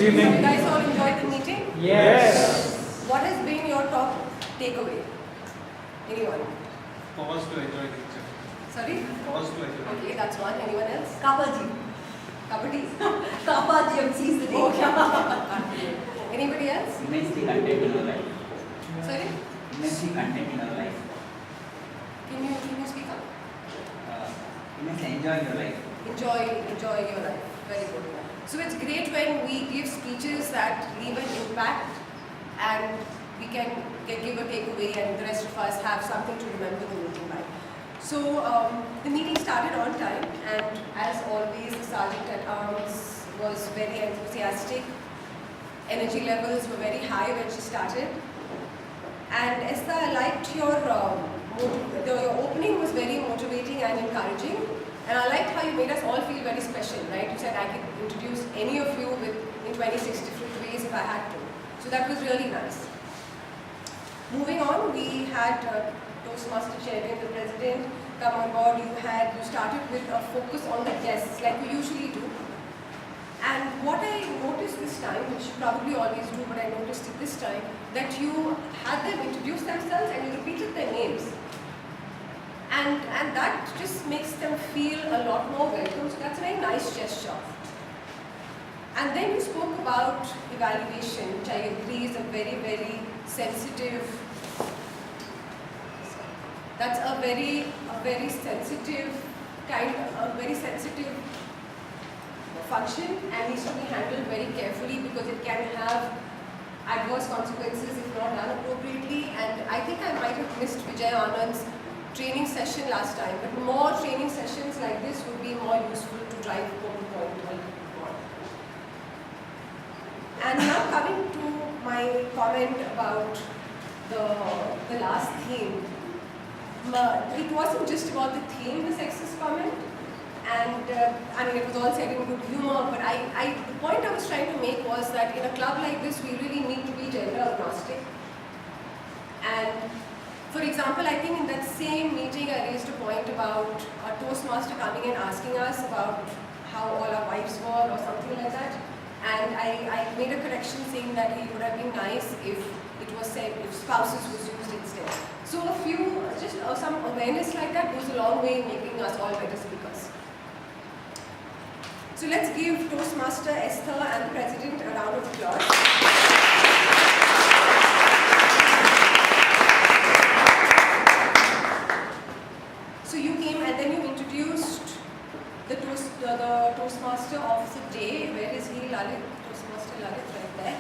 evening. You guys all enjoyed the meeting? Yes. What has been your top takeaway? Anyone? Pause to enjoy the lecture. Sorry? Pause to enjoy. Okay, that's one. Anyone else? Kapaji. Kabaddi? Kapaji sees the day. Anybody else? Immensely content in your life. Sorry? Immensely content in your life. Can you speak up? Immensely enjoying your life. Enjoy your life. Very good. So it's great when we give speeches that leave an impact and we can give a takeaway and the rest of us have something to remember the meeting by. So the meeting started on time, and as always the Sergeant at Arms was very enthusiastic. Energy levels were very high when she started. And Esther, I liked your opening was very motivating and encouraging. And I liked how you made us all feel very special, right? You said I could introduce any of you in 26 different ways if I had to. So that was really nice. Moving on, we had Toastmaster Chairman, the President, come on board. You started with a focus on the guests, like we usually do. And what I noticed this time, which you probably always do, but I noticed it this time, that you had them introduce themselves and you repeated their names. And that just makes them feel a lot more welcome. So that's a very nice gesture. And then you spoke about evaluation, which I agree is a very, very sensitive. That's a very sensitive function and needs to be handled very carefully because it can have adverse consequences if not done appropriately. And I think I might have missed Vijay Anand's training session last time, but more training sessions like this would be more useful to drive home the point a little bit more. And now coming to my comment about the last theme. It wasn't just about the theme, the sexist comment, and I mean it was all said in good humor, but the point I was trying to make was that in a club like this we really need to be gender agnostic. And for example, I think in that same meeting I raised a point about a Toastmaster coming and asking us about how all our wives were or something like that. And I made a correction saying that it would have been nice if it was said if spouses was used instead. So some awareness like that goes a long way in making us all better speakers. So let's give Toastmaster Esther and the President a round of applause. So you came and then you introduced the Toastmaster of the day. Where is he? Lalit, Toastmaster Lalit, right there.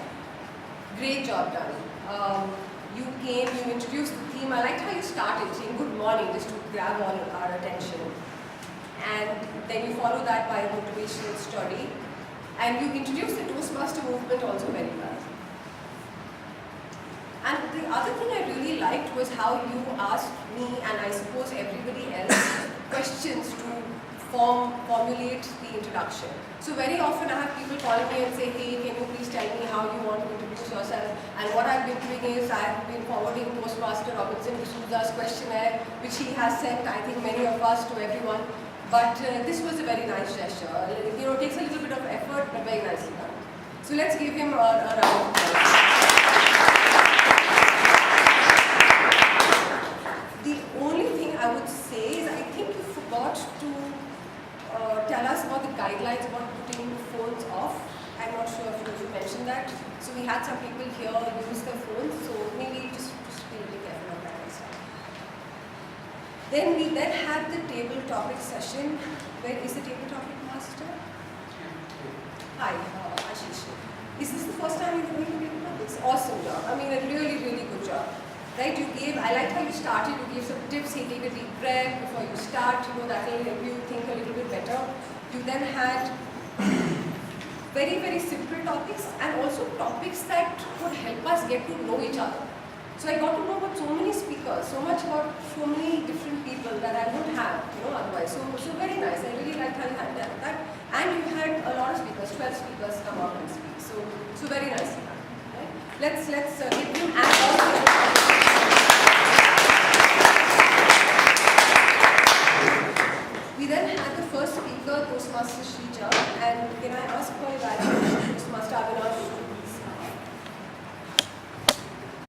Great job done. You came, you introduced the theme. I liked how you started saying good morning just to grab all our attention. And then you follow that by a motivational story. And you introduced the Toastmaster movement also very well. And the other thing I really liked was how you asked me, and I suppose everybody else, questions to formulate the introduction. So very often I have people call me and say, hey, can you please tell me how you want to introduce yourself? And what I've been doing is I've been forwarding Toastmaster Robinson D'Souza's questionnaire, which he has sent, I think, many of us to everyone. But this was a very nice gesture. It takes a little bit of effort, but very nicely done. So let's give him a round of applause. The only thing I would say is I think you forgot to tell us about the guidelines about putting phones off. I'm not sure if you mentioned that. So we had some people here use their phones, so maybe just be really careful of that next time. Then we had the table topic session. Where is the table topic master? Hi, Ashish. Is this the first time you're doing table topics? Awesome job. I mean, a really, really good job. Right, I liked how you started, you gave some tips, hey, take a deep breath before you start, that will help you think a little bit better. You then had very, very simple topics and also topics that would help us get to know each other. So I got to know about so many speakers, so much about so many different people that I wouldn't have, otherwise. So very nice, I really liked how you had that. And you had a lot of speakers, 12 speakers come out and speak. So very nicely done. Right? Let's give him and also we then had the first speaker, Toastmaster Shrija, and can I ask for evaluation?